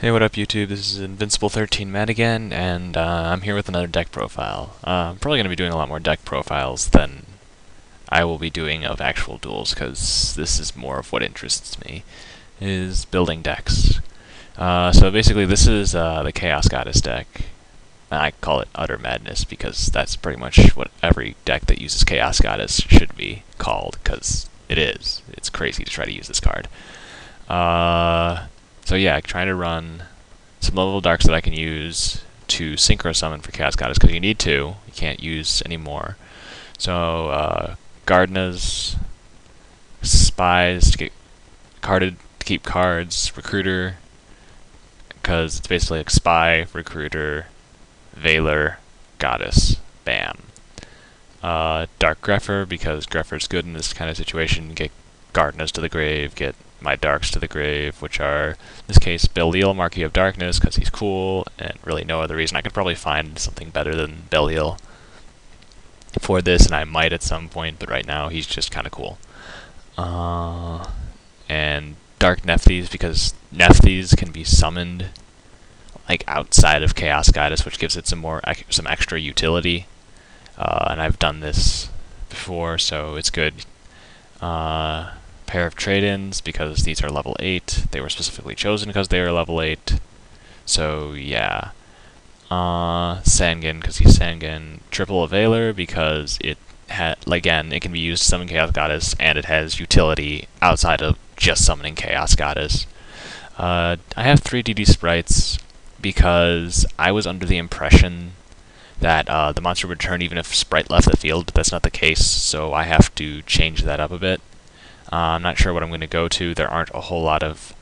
Hey, what up YouTube? This is Invincible13 Matt again, and I'm here with another deck profile. I'm probably going to be doing a lot more deck profiles than I will be doing of actual duels, because this is more of what interests me, is building decks. So basically this is the Chaos Goddess deck. I call it Utter Madness, because that's pretty much what every deck that uses Chaos Goddess should be called, because it is. It's crazy to try to use this card. So yeah, trying to run some level darks that I can use to synchro summon for Chaos Goddess, because you need to. You can't use any more. So Gardenas, Spies to get carded to keep cards, Recruiter, because it's basically like Spy, Recruiter, Veiler, Goddess, bam. Dark Grepher, because Grepher's good in this kind of situation. Get Gardenas to the grave, get my darks to the grave, which are, in this case, Belial, Marquis of Darkness, because he's cool, and really no other reason. I could probably find something better than Belial for this, and I might at some point, but right now he's just kind of cool. And Dark Nephthys, because Nephthys can be summoned like outside of Chaos Goddess, which gives it some extra utility. And I've done this before, so it's good. Pair of trade-ins, because these are level 8. They were specifically chosen because they are level 8. So yeah. Sangan, because he's Sangan. Triple Availer, because it again, it can be used to summon Chaos Goddess, and it has utility outside of just summoning Chaos Goddess. I have 3 DD sprites because I was under the impression that the monster would return even if sprite left the field, but that's not the case, so I have to change that up a bit. I'm not sure what I'm going to go to. There aren't a whole lot of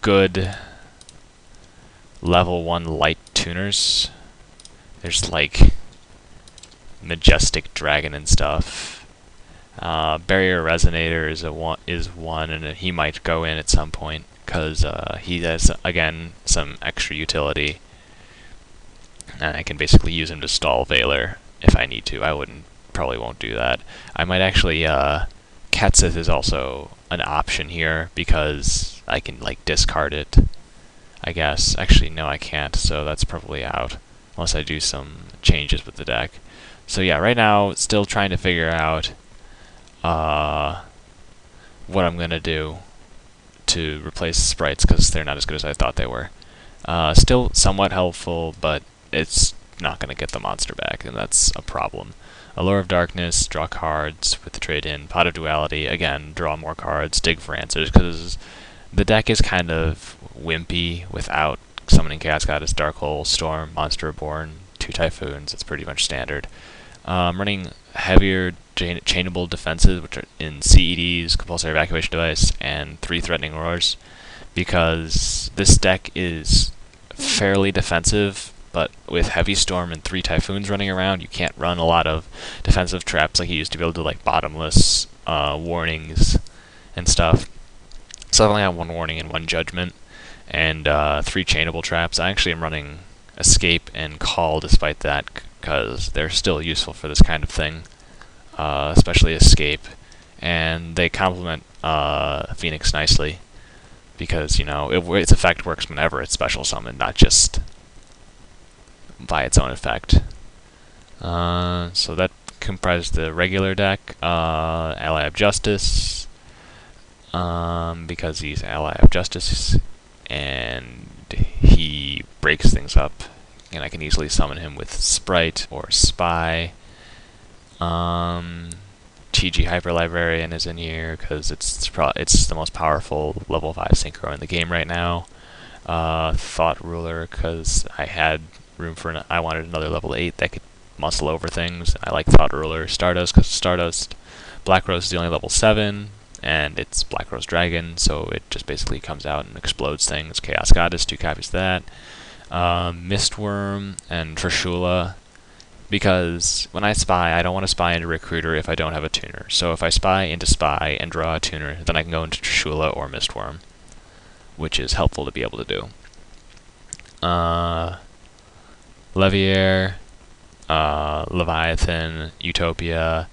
good level 1 light tuners. There's like Majestic Dragon and stuff. Barrier Resonator is one, and he might go in at some point because he has, again, some extra utility. And I can basically use him to stall Veiler if I need to. Probably won't do that. I might actually, Ketsith is also an option here, because I can, like, discard it, I guess. Actually, no, I can't, so that's probably out, unless I do some changes with the deck. So yeah, right now, still trying to figure out what I'm going to do to replace sprites, because they're not as good as I thought they were. Still somewhat helpful, but it's not going to get the monster back, and that's a problem. Allure of Darkness, draw cards with the trade-in. Pot of Duality, again, draw more cards, dig for answers, because the deck is kind of wimpy without summoning Chaos Goddess, Dark Hole, Storm, Monster Reborn, 2 Typhoons. It's pretty much standard. Running heavier chainable defenses, which are in CEDs, Compulsory Evacuation Device, and 3 Threatening Roars, because this deck is fairly defensive, but with Heavy Storm and 3 Typhoons running around, you can't run a lot of defensive traps like you used to be able to, like Bottomless, warnings, and stuff. So I only have 1 warning and 1 judgment, and 3 chainable traps. I actually am running Escape and Call despite that, because they're still useful for this kind of thing, especially Escape, and they complement Phoenix nicely, because, you know, its effect works whenever it's special summoned, not just by its own effect. So that comprised the regular deck. Ally of Justice, because he's Ally of Justice, and he breaks things up, and I can easily summon him with Sprite or Spy. TG Hyper Librarian is in here because it's the most powerful level 5 synchro in the game right now. Thought Ruler, because I had room for I wanted another level 8 that could muscle over things. I like Thought Ruler. Stardust, because Stardust, Black Rose is the only level 7, and it's Black Rose Dragon, so it just basically comes out and explodes things. Chaos Goddess, 2 copies of that. Mistworm and Trishula, because when I spy, I don't want to spy into Recruiter if I don't have a tuner. So if I spy into Spy and draw a tuner, then I can go into Trishula or Mistworm, which is helpful to be able to do. Leviair, Leviathan, Utopia,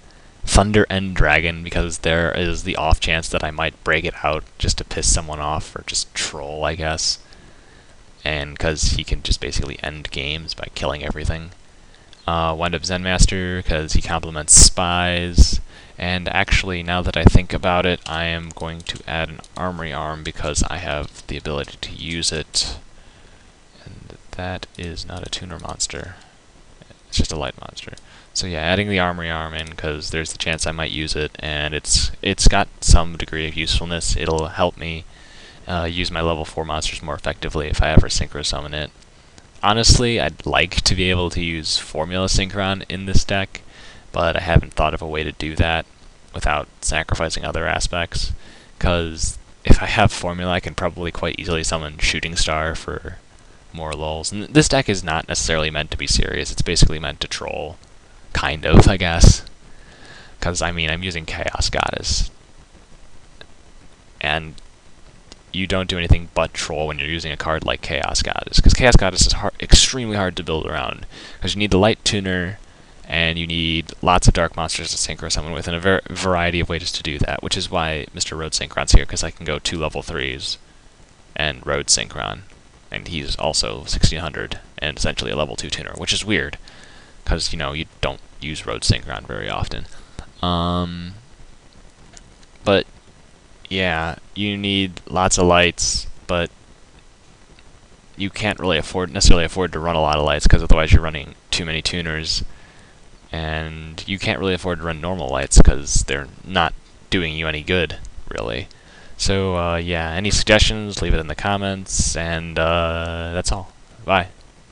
Thunder End Dragon, because there is the off chance that I might break it out just to piss someone off, or just troll, I guess. And because he can just basically end games by killing everything. Wind Up Zen Master, because he complements spies. And actually, now that I think about it, I am going to add an Armory Arm because I have the ability to use it. And that is not a tuner monster. It's just a light monster. So yeah, adding the Armory Arm in because there's the chance I might use it, and it's got some degree of usefulness. It'll help me use my level 4 monsters more effectively if I ever Synchro Summon it. Honestly, I'd like to be able to use Formula Synchron in this deck, but I haven't thought of a way to do that without sacrificing other aspects, because if I have Formula, I can probably quite easily summon Shooting Star for more lulz. And this deck is not necessarily meant to be serious, it's basically meant to troll. Kind of, I guess. Because, I mean, I'm using Chaos Goddess. And you don't do anything but troll when you're using a card like Chaos Goddess. Because Chaos Goddess is extremely hard to build around. Because you need the Light Tuner, and you need lots of Dark Monsters to Synchro Summon with, and a variety of ways to do that. Which is why Mr. Road Synchron's here, because I can go 2 level 3s and Road Synchron. And he's also 1600, and essentially a level 2 tuner, which is weird. Because, you know, you don't use Road Synchron very often. But, yeah, you need lots of lights, but you can't really necessarily afford to run a lot of lights, because otherwise you're running too many tuners. And you can't really afford to run normal lights, because they're not doing you any good, really. So, yeah, any suggestions, leave it in the comments, and that's all. Bye.